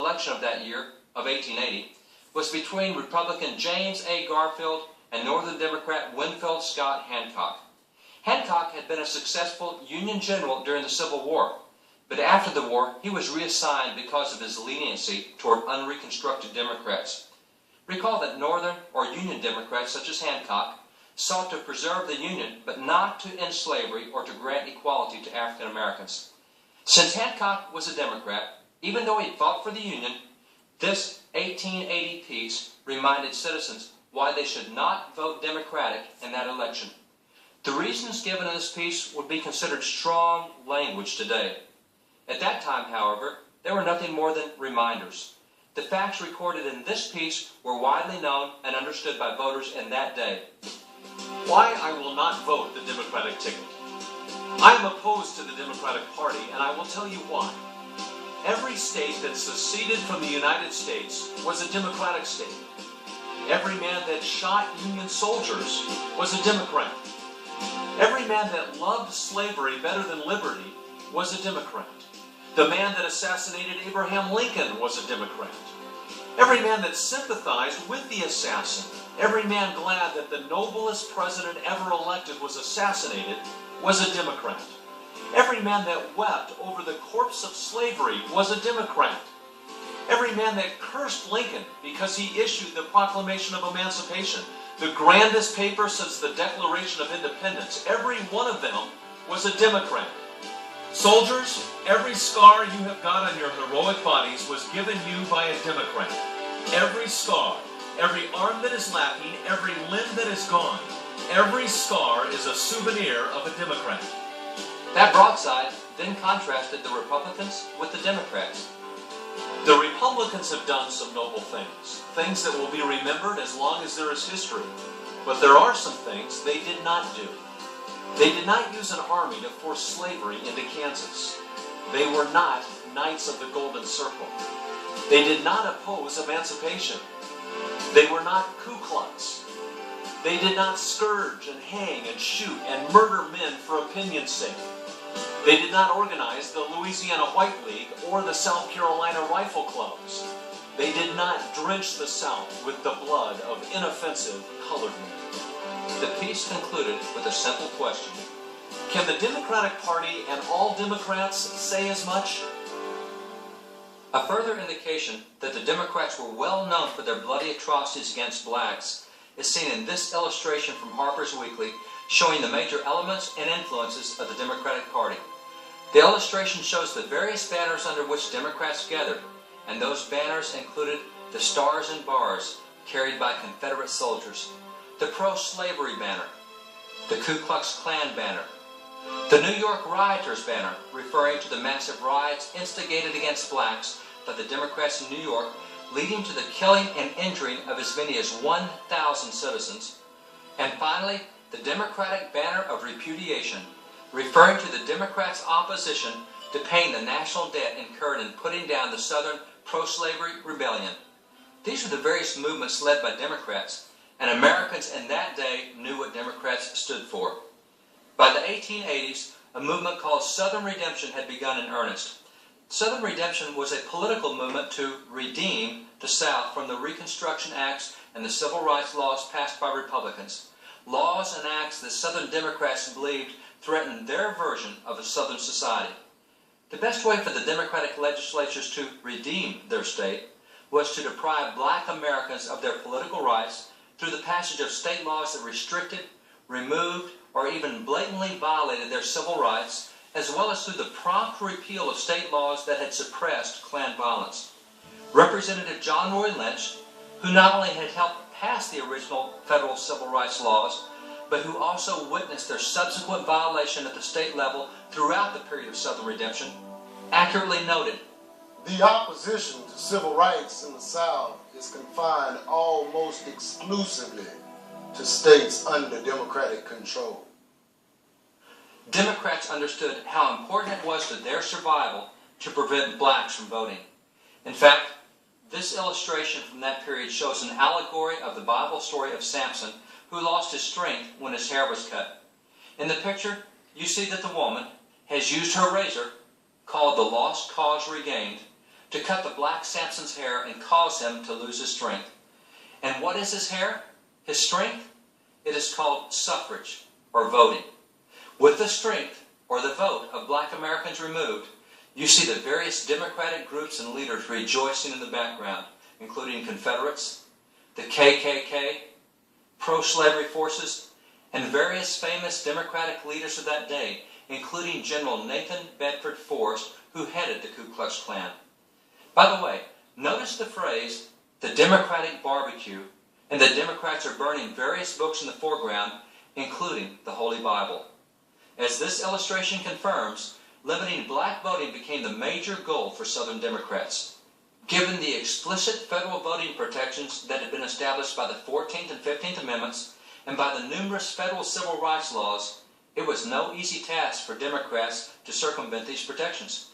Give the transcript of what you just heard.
election of that year, of 1880, was between Republican James A. Garfield and Northern Democrat Winfield Scott Hancock. Hancock had been a successful Union general during the Civil War, but after the war he was reassigned because of his leniency toward unreconstructed Democrats. Recall that Northern or Union Democrats such as Hancock sought to preserve the Union but not to end slavery or to grant equality to African Americans. Since Hancock was a Democrat, even though he fought for the Union, this 1880 piece reminded citizens why they should not vote Democratic in that election. The reasons given in this piece would be considered strong language today. At that time, however, they were nothing more than reminders. The facts recorded in this piece were widely known and understood by voters in that day. Why I will not vote the Democratic ticket. I am opposed to the Democratic Party, and I will tell you why. Every state that seceded from the United States was a Democratic state. Every man that shot Union soldiers was a Democrat. Every man that loved slavery better than liberty was a Democrat. The man that assassinated Abraham Lincoln was a Democrat. Every man that sympathized with the assassin, every man glad that the noblest president ever elected was assassinated, was a Democrat. Every man that wept over the corpse of slavery was a Democrat. Every man that cursed Lincoln because he issued the Proclamation of Emancipation, the grandest paper since the Declaration of Independence, every one of them was a Democrat. Soldiers, every scar you have got on your heroic bodies was given you by a Democrat. Every scar, every arm that is lacking, every limb that is gone, every scar is a souvenir of a Democrat. That broadside then contrasted the Republicans with the Democrats. The Republicans have done some noble things, things that will be remembered as long as there is history. But there are some things they did not do. They did not use an army to force slavery into Kansas. They were not Knights of the Golden Circle. They did not oppose emancipation. They were not Ku Klux. They did not scourge and hang and shoot and murder men for opinion's sake. They did not organize the Louisiana White League or the South Carolina Rifle Clubs. They did not drench the South with the blood of inoffensive colored men. The piece concluded with a simple question. Can the Democratic Party and all Democrats say as much? A further indication that the Democrats were well known for their bloody atrocities against blacks is seen in this illustration from Harper's Weekly showing the major elements and influences of the Democratic Party. The illustration shows the various banners under which Democrats gathered, and those banners included the Stars and Bars carried by Confederate soldiers, the pro-slavery banner, the Ku Klux Klan banner, the New York Rioters banner referring to the massive riots instigated against blacks by the Democrats in New York, leading to the killing and injuring of as many as 1,000 citizens, and finally the Democratic banner of repudiation, referring to the Democrats' opposition to paying the national debt incurred in putting down the Southern pro-slavery rebellion. These were the various movements led by Democrats, and Americans in that day knew what Democrats stood for. By the 1880s, a movement called Southern Redemption had begun in earnest. Southern Redemption was a political movement to redeem the South from the Reconstruction Acts and the Civil Rights laws passed by Republicans. Laws and acts that Southern Democrats believed threatened their version of a Southern society. The best way for the Democratic legislatures to redeem their state was to deprive black Americans of their political rights through the passage of state laws that restricted, removed, or even blatantly violated their civil rights, as well as through the prompt repeal of state laws that had suppressed Klan violence. Representative John Roy Lynch, who not only had helped pass the original federal civil rights laws, but who also witnessed their subsequent violation at the state level throughout the period of Southern Redemption, accurately noted, "The opposition to civil rights in the South is confined almost exclusively to states under Democratic control." Democrats understood how important it was to their survival to prevent blacks from voting. In fact, this illustration from that period shows an allegory of the Bible story of Samson, who lost his strength when his hair was cut. In the picture, you see that the woman has used her razor, called the Lost Cause Regained, to cut the black Samson's hair and cause him to lose his strength. And what is his hair? His strength? It is called suffrage, or voting. With the strength, or the vote, of black Americans removed, you see the various Democratic groups and leaders rejoicing in the background, including Confederates, the KKK, pro-slavery forces, and various famous Democratic leaders of that day, including General Nathan Bedford Forrest, who headed the Ku Klux Klan. By the way, notice the phrase, the Democratic barbecue, and the Democrats are burning various books in the foreground, including the Holy Bible. As this illustration confirms, limiting black voting became the major goal for Southern Democrats. Given the explicit federal voting protections that had been established by the 14th and 15th Amendments and by the numerous federal civil rights laws, it was no easy task for Democrats to circumvent these protections.